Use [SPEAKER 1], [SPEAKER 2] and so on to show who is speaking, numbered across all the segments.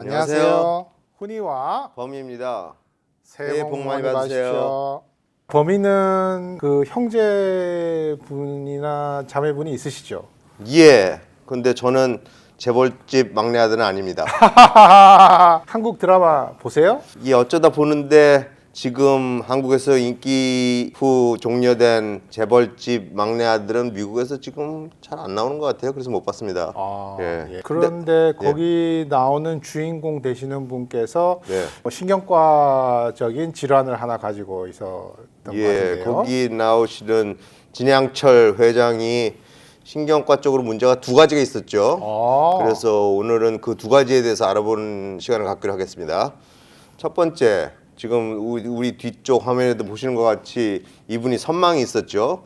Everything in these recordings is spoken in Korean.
[SPEAKER 1] 안녕하세요. 훈이와
[SPEAKER 2] 범희입니다.
[SPEAKER 1] 새해 복 많이 받으십시오. 범희는 그 형제분이나 자매분이 있으시죠?
[SPEAKER 2] 예. 근데 저는 재벌집 막내 아들은 아닙니다.
[SPEAKER 1] 한국 드라마 보세요?
[SPEAKER 2] 예, 어쩌다 보는데 지금 한국에서 인기 후 종료된 재벌집 막내 아들은 미국에서 지금 잘 안 나오는 것 같아요. 그래서 못 봤습니다. 예.
[SPEAKER 1] 그런데 거기 나오는 주인공 되시는 분께서
[SPEAKER 2] 네.
[SPEAKER 1] 뭐 신경과적인 질환을 하나 가지고 있었던 것
[SPEAKER 2] 예,
[SPEAKER 1] 같은데요.
[SPEAKER 2] 거기 나오시는 진양철 회장이 신경과 쪽으로 문제가 두 가지가 있었죠. 그래서 오늘은 그 두 가지에 대해서 알아보는 시간을 갖기로 하겠습니다. 첫 번째, 지금 우리 뒤쪽 화면에도 보시는 것 같이 이분이 선망이 있었죠.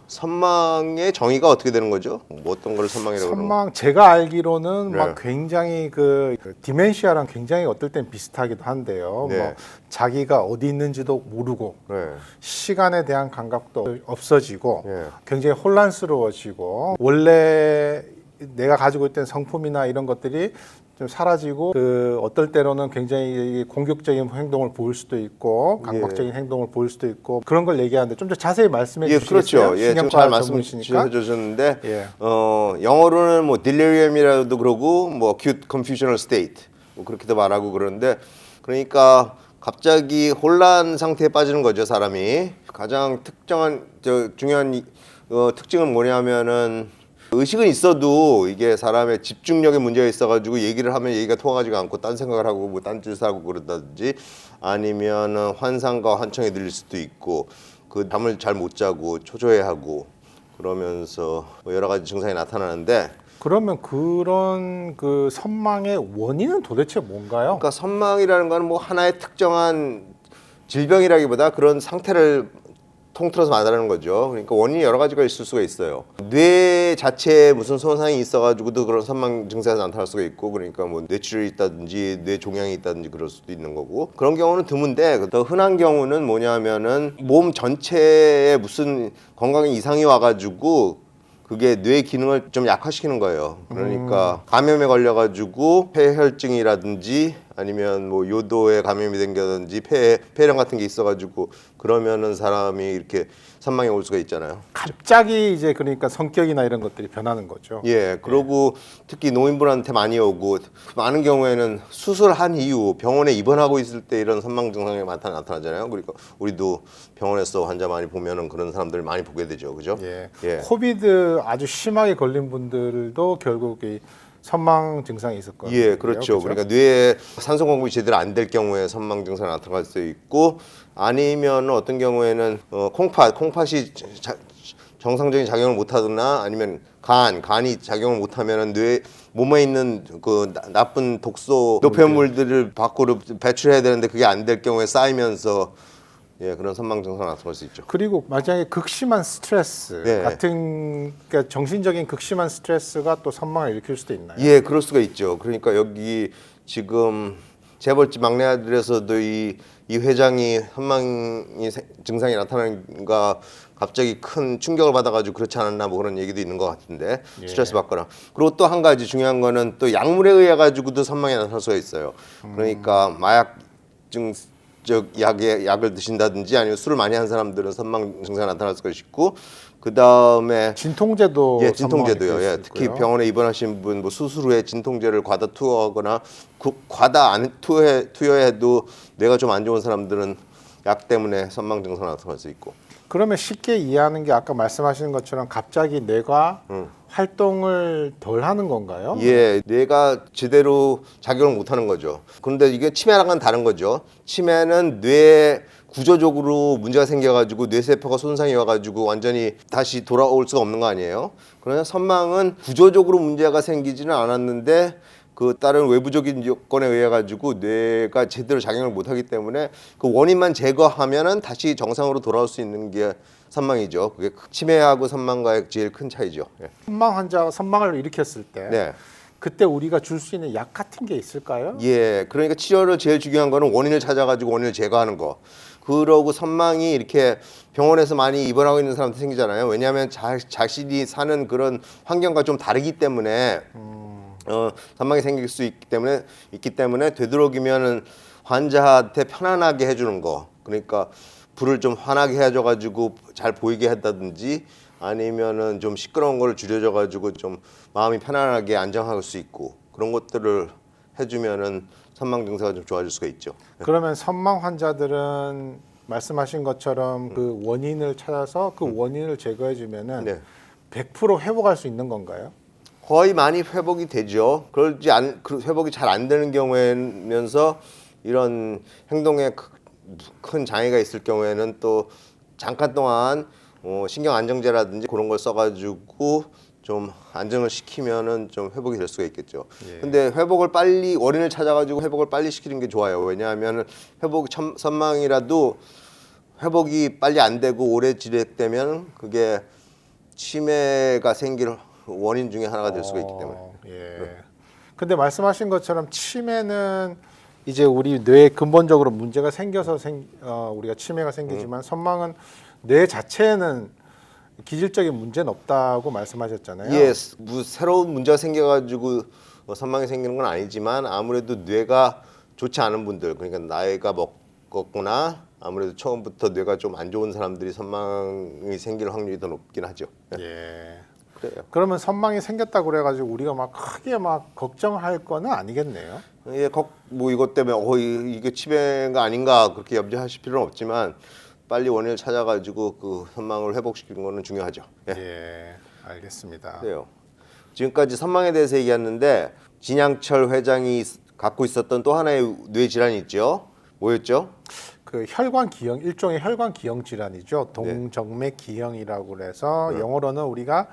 [SPEAKER 2] 선망의 정의가 어떻게 되는 거죠? 뭐 어떤 걸 선망이라고 그러는
[SPEAKER 1] 선망 제가 알기로는
[SPEAKER 2] 네.
[SPEAKER 1] 막 굉장히 그 디멘시아랑 굉장히 어떨 땐 비슷하기도 한데요.
[SPEAKER 2] 네.
[SPEAKER 1] 뭐 자기가 어디 있는지도 모르고
[SPEAKER 2] 네.
[SPEAKER 1] 시간에 대한 감각도 없어지고
[SPEAKER 2] 네.
[SPEAKER 1] 굉장히 혼란스러워지고 원래 내가 가지고 있던 성품이나 이런 것들이 좀 사라지고 그 어떨 때로는 굉장히 공격적인 행동을 보일 수도 있고 강박적인 행동을 보일 수도 있고 그런 걸 얘기하는데 좀 더 자세히 말씀해
[SPEAKER 2] 예,
[SPEAKER 1] 주시겠어요?
[SPEAKER 2] 그렇죠. 예, 지금 잘 말씀해 주셨는데
[SPEAKER 1] 예.
[SPEAKER 2] 영어로는 뭐 delirium이라도 그러고 뭐 acute confusional state 뭐 그렇게도 말하고 그러는데 그러니까 갑자기 혼란 상태에 빠지는 거죠, 사람이. 가장 특정한 중요한 특징은 뭐냐면은 의식은 있어도 이게 사람의 집중력에 문제가 있어가지고 얘기를 하면 얘기가 통하지가 않고 딴 생각을 하고 뭐 딴 짓을 하고 그런다든지 아니면은 환상과 환청에 들릴 수도 있고 그 잠을 잘 못 자고 초조해하고 그러면서 뭐 여러 가지 증상이 나타나는데
[SPEAKER 1] 그러면 그런 그 선망의 원인은 도대체 뭔가요?
[SPEAKER 2] 그러니까 선망이라는 거는 뭐 하나의 특정한 질병이라기보다 그런 상태를 통틀어서 말하는 거죠. 그러니까 원인이 여러 가지가 있을 수가 있어요. 뇌 자체에 무슨 손상이 있어가지고도 그런 선망 증세가 나타날 수가 있고, 그러니까 뭐 뇌출혈이 있다든지 뇌 종양이 있다든지 그럴 수도 있는 거고. 그런 경우는 드문데 더 흔한 경우는 뭐냐면은 몸 전체에 무슨 건강에 이상이 와가지고 그게 뇌 기능을 좀 약화시키는 거예요. 그러니까 감염에 걸려가지고 폐혈증이라든지 아니면 뭐 요도에 감염이 된다든지 폐렴 같은 게 있어가지고 그러면은 사람이 이렇게 선망에 올 수가 있잖아요.
[SPEAKER 1] 갑자기 이제 그러니까 성격이나 이런 것들이 변하는 거죠.
[SPEAKER 2] 예, 그리고 특히 노인분한테 많이 오고 많은 경우에는 수술한 이후 병원에 입원하고 있을 때 이런 선망 증상이 나타나잖아요. 그러니까 우리도 병원에서 환자 많이 보면은 그런 사람들 많이 보게 되죠, 그죠?
[SPEAKER 1] 예.
[SPEAKER 2] 예.
[SPEAKER 1] 코비드 아주 심하게 걸린 분들도 결국 이 선망 증상이 있었거든요.
[SPEAKER 2] 예, 그렇죠. 그러니까 뇌에 산소 공급이 제대로 안 될 경우에 선망 증상이 나타날 수 있고 아니면 어떤 경우에는 콩팥이 정상적인 작용을 못하거나 아니면 간이 작용을 못하면은 뇌 몸에 있는 그 나쁜 독소 노폐물들을 밖으로 배출해야 되는데 그게 안 될 경우에 쌓이면서 예, 그런 선망 증상이 나타날 수 있죠.
[SPEAKER 1] 그리고 만약에 극심한 스트레스
[SPEAKER 2] 네.
[SPEAKER 1] 같은 그러니까 정신적인 극심한 스트레스가 또 선망을 일으킬 수도 있나요?
[SPEAKER 2] 예, 그럴 수가 있죠. 그러니까 여기 지금 재벌집 막내 아들에서도 이 회장이 선망이 증상이 나타나는가 갑자기 큰 충격을 받아가지고 그렇지 않았나 뭐 그런 얘기도 있는 것 같은데 스트레스 받거나 그리고 또 한 가지 중요한 거는 또 약물에 의해 가지고도 선망이 나타날 수가 있어요. 그러니까 마약증 약을 드신다든지 아니면 술을 많이 한 사람들은 선망 증상이 나타날 수가 있고 그 다음에
[SPEAKER 1] 진통제도
[SPEAKER 2] 예, 진통제도요.
[SPEAKER 1] 선망이
[SPEAKER 2] 예,
[SPEAKER 1] 될 수
[SPEAKER 2] 특히
[SPEAKER 1] 있고요.
[SPEAKER 2] 병원에 입원하신 분 뭐 수술 후에 진통제를 과다 투여하거나 과다 안 투여해도 뇌가 좀 안 좋은 사람들은 약 때문에 선망 증상이 나타날 수 있고.
[SPEAKER 1] 그러면 쉽게 이해하는 게 아까 말씀하신 것처럼 갑자기 뇌가 활동을 덜 하는 건가요?
[SPEAKER 2] 예, 뇌가 제대로 작용을 못 하는 거죠. 그런데 이게 치매랑은 다른 거죠. 치매는 뇌 구조적으로 문제가 생겨가지고 뇌세포가 손상이 와가지고 완전히 다시 돌아올 수가 없는 거 아니에요. 그러나 선망은 구조적으로 문제가 생기지는 않았는데 그 다른 외부적인 요건에 의해 가지고 뇌가 제대로 작용을 못하기 때문에 그 원인만 제거하면은 다시 정상으로 돌아올 수 있는 게 선망이죠. 그게 치매하고 선망과의 제일 큰 차이죠. 예.
[SPEAKER 1] 선망 환자가 선망을 일으켰을 때
[SPEAKER 2] 네.
[SPEAKER 1] 그때 우리가 줄 수 있는 약 같은 게 있을까요?
[SPEAKER 2] 예, 그러니까 치료를 제일 중요한 거는 원인을 찾아가지고 원인을 제거하는 거. 그러고 선망이 이렇게 병원에서 많이 입원하고 있는 사람도 생기잖아요. 왜냐하면 자신이 사는 그런 환경과 좀 다르기 때문에 선망이 생길 수 있기 때문에 되도록이면은 환자한테 편안하게 해주는 거. 그러니까 불을 좀 환하게 해줘 가지고 잘 보이게 한다든지 아니면은 좀 시끄러운 걸 줄여줘 가지고 좀 마음이 편안하게 안정할 수 있고 그런 것들을 해주면은 선망 증세가 좀 좋아질 수가 있죠.
[SPEAKER 1] 그러면 선망 환자들은 말씀하신 것처럼 그 원인을 찾아서 그 원인을 제거해 주면은
[SPEAKER 2] 네.
[SPEAKER 1] 100% 회복할 수 있는 건가요?
[SPEAKER 2] 거의 많이 회복이 되죠. 그 회복이 잘 안 되는 경우에면서 이런 행동에 큰 장애가 있을 경우에는 또 잠깐 동안 신경 안정제라든지 그런 걸 써가지고 좀 안정을 시키면은 좀 회복이 될 수가 있겠죠.
[SPEAKER 1] 예.
[SPEAKER 2] 근데 원인을 찾아가지고 회복을 빨리 시키는 게 좋아요. 왜냐하면 선망이라도 회복이 빨리 안 되고 오래 지속되면 그게 치매가 생길 원인 중에 하나가 될 수가 있기 때문에.
[SPEAKER 1] 예. 근데 말씀하신 것처럼 치매는 이제 우리 뇌에 근본적으로 문제가 생겨서 우리가 치매가 생기지만 선망은 뇌 자체에는 기질적인 문제는 없다고 말씀하셨잖아요.
[SPEAKER 2] 예, 새로운 문제가 생겨가지고 선망이 생기는 건 아니지만 아무래도 뇌가 좋지 않은 분들, 그러니까 나이가 먹었거나 아무래도 처음부터 뇌가 좀 안 좋은 사람들이 선망이 생길 확률이 더 높긴 하죠.
[SPEAKER 1] 예.
[SPEAKER 2] 그래요.
[SPEAKER 1] 그러면 선망이 생겼다고 그래가지고 우리가 막 크게 막 걱정할 거는 아니겠네요.
[SPEAKER 2] 예, 뭐 이것 때문에 이게 치매가 아닌가 그렇게 염려하실 필요는 없지만 빨리 원인을 찾아가지고 그 선망을 회복시키는 거는 중요하죠. 예.
[SPEAKER 1] 예, 알겠습니다.
[SPEAKER 2] 그래요. 지금까지 선망에 대해서 얘기했는데 진양철 회장이 갖고 있었던 또 하나의 뇌 질환이 있죠. 뭐였죠?
[SPEAKER 1] 그 혈관 기형 일종의 혈관 기형 질환이죠. 동정맥 기형이라고 그래서 영어로는 우리가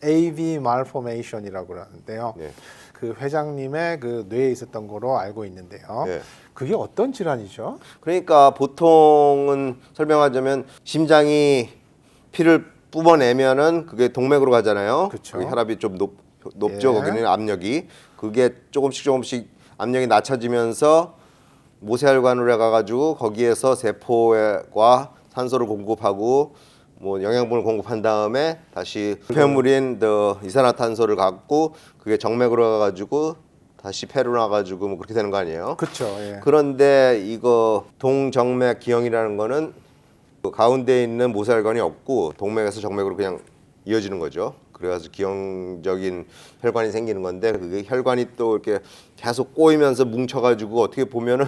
[SPEAKER 1] AV malformation이라고 하는데요.
[SPEAKER 2] 네.
[SPEAKER 1] 그 회장님의 그 뇌에 있었던 거로 알고 있는데요.
[SPEAKER 2] 네.
[SPEAKER 1] 그게 어떤 질환이죠?
[SPEAKER 2] 그러니까 보통은 설명하자면 심장이 피를 뿜어내면은 그게 동맥으로 가잖아요.
[SPEAKER 1] 그쵸.
[SPEAKER 2] 그 혈압이 좀 높죠.
[SPEAKER 1] 예.
[SPEAKER 2] 거기는 압력이 그게 조금씩 압력이 낮춰지면서 모세혈관으로 가가지고 거기에서 세포와 산소를 공급하고 뭐 영양분을 공급한 다음에 다시 폐물인 이산화탄소를 갖고 그게 정맥으로 가가지고 다시 폐로 나가지고 뭐 그렇게 되는 거 아니에요?
[SPEAKER 1] 그렇죠. 예.
[SPEAKER 2] 그런데 이거 동정맥 기형이라는 거는 그 가운데 있는 모세혈관이 없고 동맥에서 정맥으로 그냥 이어지는 거죠. 그래가지고 기형적인 혈관이 생기는 건데 그게 혈관이 또 이렇게 계속 꼬이면서 뭉쳐가지고 어떻게 보면은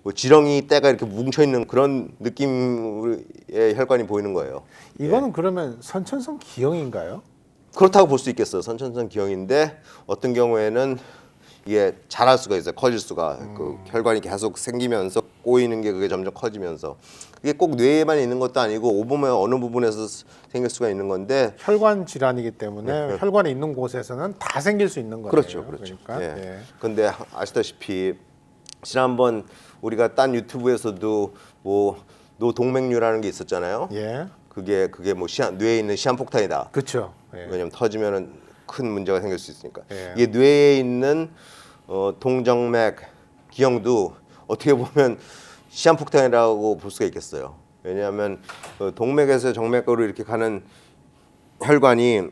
[SPEAKER 2] 뭐 지렁이 때가 이렇게 뭉쳐 있는 그런 느낌의 혈관이 보이는 거예요.
[SPEAKER 1] 이거는 그러면 선천성 기형인가요?
[SPEAKER 2] 그렇다고 볼 수 있겠어요. 선천성 기형인데 어떤 경우에는 이게 자랄 수가 있어요. 커질 수가 그 혈관이 계속 생기면서 꼬이는 게 그게 점점 커지면서 그게 꼭 뇌에만 있는 것도 아니고 온몸의 어느 부분에서 생길 수가 있는 건데
[SPEAKER 1] 혈관 질환이기 때문에 혈관에 있는 곳에서는 다 생길 수 있는 거예요.
[SPEAKER 2] 그렇죠.
[SPEAKER 1] 그러니까
[SPEAKER 2] 예.
[SPEAKER 1] 예.
[SPEAKER 2] 근데 아시다시피 지난번 우리가 딴 유튜브에서도 뭐 노동맥류라는 게 있었잖아요.
[SPEAKER 1] 예.
[SPEAKER 2] 그게 뭐 뇌에 있는 시한폭탄이다.
[SPEAKER 1] 그렇죠. 예.
[SPEAKER 2] 왜냐면 터지면은 큰 문제가 생길 수 있으니까.
[SPEAKER 1] 예.
[SPEAKER 2] 이게 뇌에 있는 동정맥 기형도 어떻게 보면 시한폭탄이라고 볼 수가 있겠어요. 왜냐하면 동맥에서 정맥으로 이렇게 가는 혈관이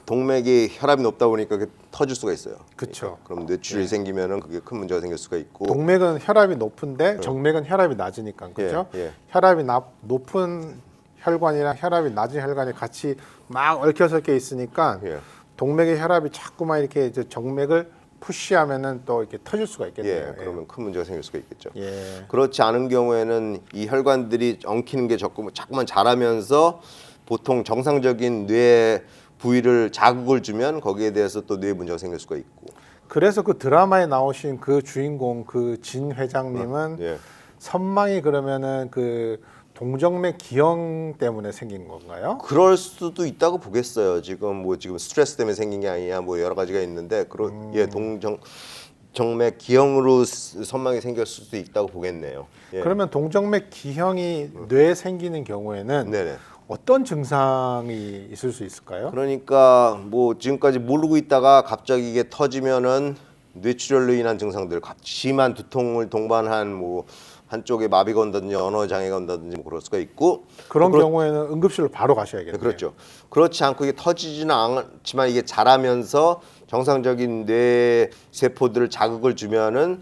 [SPEAKER 2] 동맥이 혈압이 높다 보니까 그게 터질 수가 있어요.
[SPEAKER 1] 그렇죠.
[SPEAKER 2] 그럼 뇌출혈이 생기면은 그게 큰 문제가 생길 수가 있고.
[SPEAKER 1] 동맥은 혈압이 높은데 정맥은 혈압이 낮으니까 그렇죠.
[SPEAKER 2] 예.
[SPEAKER 1] 혈압이 높은 혈관이랑 혈압이 낮은 혈관이 같이 막 얽혀서 있으니까
[SPEAKER 2] 예.
[SPEAKER 1] 동맥의 혈압이 자꾸만 이렇게 이제 정맥을 푸시하면은 또 이렇게 터질 수가 있겠네요.
[SPEAKER 2] 예, 그러면 큰 문제가 생길 수가 있겠죠.
[SPEAKER 1] 예.
[SPEAKER 2] 그렇지 않은 경우에는 이 혈관들이 엉키는 게 자꾸만 자라면서 보통 정상적인 뇌 부위를 자극을 주면 거기에 대해서 또 뇌 문제가 생길 수가 있고.
[SPEAKER 1] 그래서 그 드라마에 나오신 그 주인공 그 진 회장님은
[SPEAKER 2] 예.
[SPEAKER 1] 선망이 그러면은 그 동정맥 기형 때문에 생긴 건가요?
[SPEAKER 2] 그럴 수도 있다고 보겠어요. 지금 스트레스 때문에 생긴 게 아니냐 뭐 여러 가지가 있는데 예, 동정맥 기형으로 선망이 생겼을 수도 있다고 보겠네요. 예.
[SPEAKER 1] 그러면 동정맥 기형이 뇌에 생기는 경우에는
[SPEAKER 2] 네네.
[SPEAKER 1] 어떤 증상이 있을 수 있을까요?
[SPEAKER 2] 그러니까 뭐 지금까지 모르고 있다가 갑자기 이게 터지면은 뇌출혈로 인한 증상들, 심한 두통을 동반한 뭐 한쪽에 마비가 온다든지 언어 장애가 온다든지 뭐 그럴 수가 있고
[SPEAKER 1] 그런 경우에는 응급실로 바로 가셔야겠네요.
[SPEAKER 2] 그렇죠. 그렇지 않고 이게 터지지는 않지만 이게 자라면서 정상적인 뇌 세포들을 자극을 주면은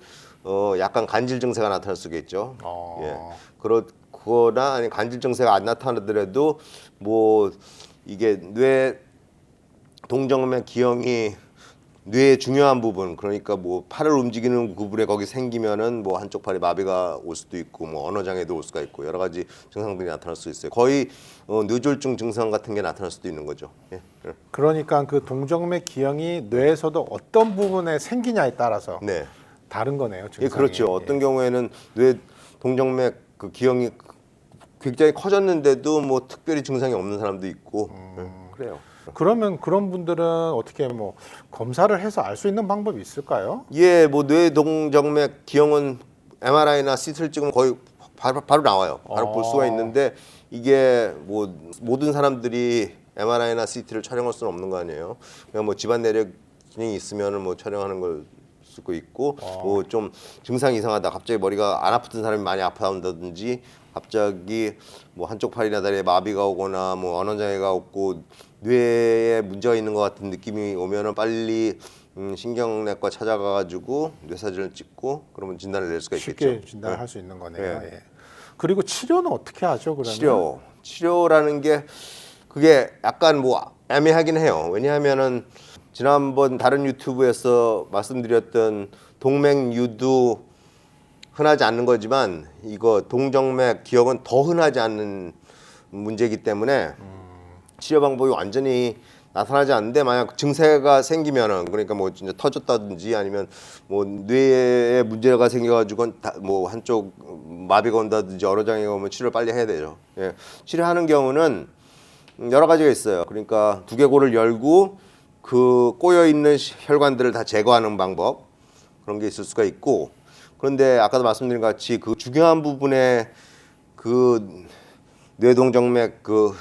[SPEAKER 2] 약간 간질 증세가 나타날 수가 있죠. 예. 그거나 아니 간질 증세가 안 나타나더라도 뭐 이게 뇌 동정맥 기형이 뇌의 중요한 부분, 그러니까 뭐 팔을 움직이는 부분에 거기 생기면은 뭐 한쪽 팔이 마비가 올 수도 있고 뭐 언어 장애도 올 수가 있고 여러 가지 증상들이 나타날 수 있어요. 거의 뇌졸중 증상 같은 게 나타날 수도 있는 거죠. 예.
[SPEAKER 1] 그러니까 그 동정맥 기형이 뇌에서도 어떤 부분에 생기냐에 따라서
[SPEAKER 2] 네.
[SPEAKER 1] 다른 거네요. 증상이.
[SPEAKER 2] 예, 그렇죠. 어떤 경우에는 뇌 동정맥 그 기형이 굉장히 커졌는데도 뭐 특별히 증상이 없는 사람도 있고 그래요.
[SPEAKER 1] 그러면 그런 분들은 어떻게 뭐 검사를 해서 알 수 있는 방법이 있을까요?
[SPEAKER 2] 예, 뭐 뇌동정맥 기형은 MRI나 CT를 찍으면 거의 바로 나와요. 바로 볼 수가 있는데 이게 뭐 모든 사람들이 MRI나 CT를 촬영할 수는 없는 거 아니에요. 그냥 뭐 집안 내력이 있으면은 뭐 촬영하는 걸 수도 있고 뭐 좀 증상이 이상하다. 갑자기 머리가 안 아프던 사람이 많이 아파한다든지 갑자기 뭐 한쪽 팔이나 다리에 마비가 오거나 뭐 언어 장애가 없고 뇌에 문제가 있는 것 같은 느낌이 오면은 빨리 신경내과 찾아가가지고 뇌 사진을 찍고 그러면 진단을 낼 수가 있겠죠.
[SPEAKER 1] 쉽게 진단할 수 있는 거네요.
[SPEAKER 2] 예.
[SPEAKER 1] 예. 그리고 치료는 어떻게 하죠? 그러면
[SPEAKER 2] 치료라는 게 그게 약간 뭐 애매하긴 해요. 왜냐하면은 지난번 다른 유튜브에서 말씀드렸던 동맥류도 흔하지 않는 거지만 이거 동정맥 기형은 더 흔하지 않는 문제이기 때문에 치료 방법이 완전히 나타나지 않는데 만약 증세가 생기면은 그러니까 뭐 진짜 터졌다든지 아니면 뭐 뇌에 문제가 생겨가지고 뭐 한쪽 마비가 온다든지 언어 장애가 오면 치료를 빨리 해야 되죠. 예. 치료하는 경우는 여러 가지가 있어요. 그러니까 두개골을 열고 그 꼬여 있는 혈관들을 다 제거하는 방법 그런 게 있을 수가 있고 그런데 아까도 말씀드린 것 같이 그 중요한 부분에 그 뇌동정맥 그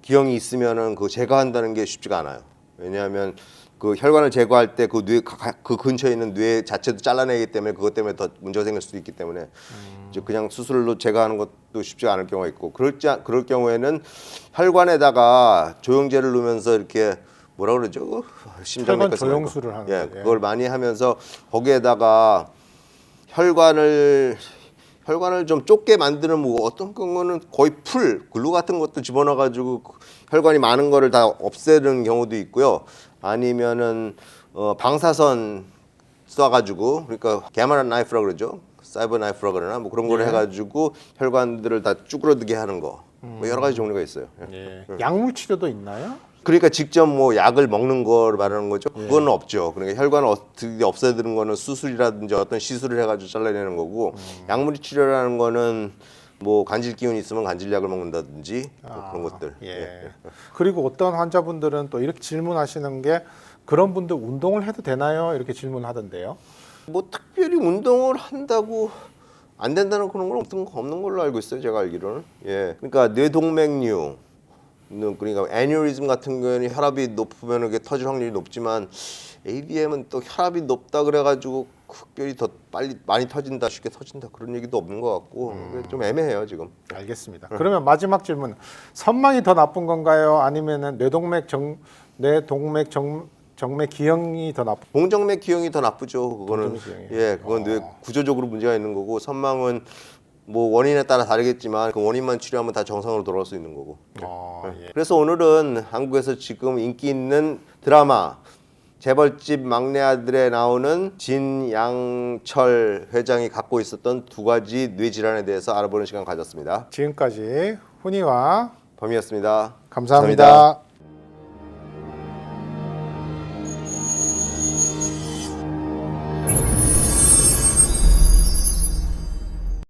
[SPEAKER 2] 기형이 있으면은 그 제거한다는 게 쉽지가 않아요. 왜냐하면 그 혈관을 제거할 때 그 뇌 그 근처에 있는 뇌 자체도 잘라내기 때문에 그것 때문에 더 문제가 생길 수도 있기 때문에 이제 그냥 수술로 제거하는 것도 쉽지가 않을 경우가 있고 그럴 경우에는 혈관에다가 조영제를 넣으면서 이렇게 뭐라 그러죠?
[SPEAKER 1] 혈관 조영술을 하는
[SPEAKER 2] 예,
[SPEAKER 1] 거예요.
[SPEAKER 2] 그걸 많이 하면서 거기에다가 혈관을 좀 좁게 만드는 뭐 어떤 경우는 거의 글루 같은 것도 집어넣어 가지고 혈관이 많은 거를 다 없애는 경우도 있고요. 아니면은 방사선 쏴 가지고 그러니까 게마라 나이프라 그러죠. 사이버 나이프라 그러나 뭐 그런 걸 해 가지고 혈관들을 다 쭈그러들게 하는 거. 뭐 여러 가지 종류가 있어요.
[SPEAKER 1] 예. 약물 치료도 있나요?
[SPEAKER 2] 그러니까 직접 뭐 약을 먹는 걸 말하는 거죠. 그건 없죠. 그러니까 혈관을 어떻게 없애드는 거는 수술이라든지 어떤 시술을 해가지고 잘라내는 거고 약물 치료라는 거는 뭐 간질 기운이 있으면 간질약을 먹는다든지 뭐 그런 것들.
[SPEAKER 1] 예. 그리고 어떤 환자분들은 또 이렇게 질문하시는 게 그런 분들 운동을 해도 되나요? 이렇게 질문하던데요.
[SPEAKER 2] 뭐 특별히 운동을 한다고 안 된다는 그런 건 없는 걸로 알고 있어요. 제가 알기로는. 예. 그러니까 뇌동맥류 그러니까 애뉴리즘 같은 경우에는 혈압이 높으면 이게 터질 확률이 높지만 ADM은 또 혈압이 높다 그래가지고 특별히 더 빨리 많이 터진다 쉽게 터진다 그런 얘기도 없는 것 같고 좀 애매해요 지금.
[SPEAKER 1] 알겠습니다. 그러면 마지막 질문. 선망이 더 나쁜 건가요? 아니면은 뇌동맥 정맥 기형이 더 나쁜?
[SPEAKER 2] 동정맥 기형이 더 나쁘죠. 그거는
[SPEAKER 1] 동정맥 기형이요?
[SPEAKER 2] 예, 그건 뇌 구조적으로 문제가 있는 거고 선망은 뭐 원인에 따라 다르겠지만 그 원인만 치료하면 다 정상으로 돌아올 수 있는 거고.
[SPEAKER 1] 예.
[SPEAKER 2] 그래서 오늘은 한국에서 지금 인기 있는 드라마 재벌집 막내 아들에 나오는 진양철 회장이 갖고 있었던 두 가지 뇌 질환에 대해서 알아보는 시간 가졌습니다.
[SPEAKER 1] 지금까지 훈이와
[SPEAKER 2] 범이었습니다.
[SPEAKER 1] 감사합니다.